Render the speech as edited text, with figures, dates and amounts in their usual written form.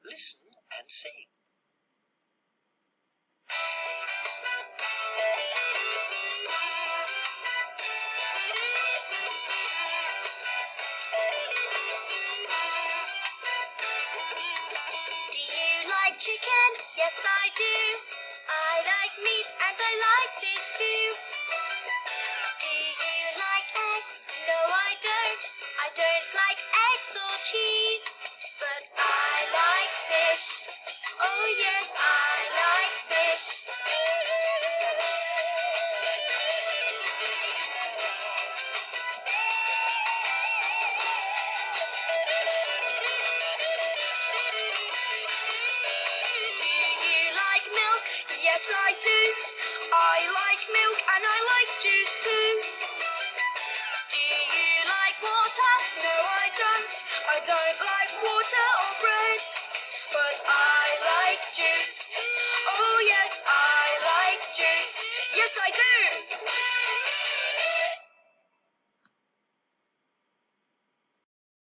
Listen and sing. Do you like chicken? Yes, I do. I like meat and I like fish too. Do you like eggs? No, I don't. I don't like eggs or cheese. But I like fish. Oh yes, I like fish. Do you like milk? Yes, I do. I like milk and I like juice too. Do you like water? No, I don't. I don't like water or bread. But I like juice. Oh yes, I like juice. Yes, I do.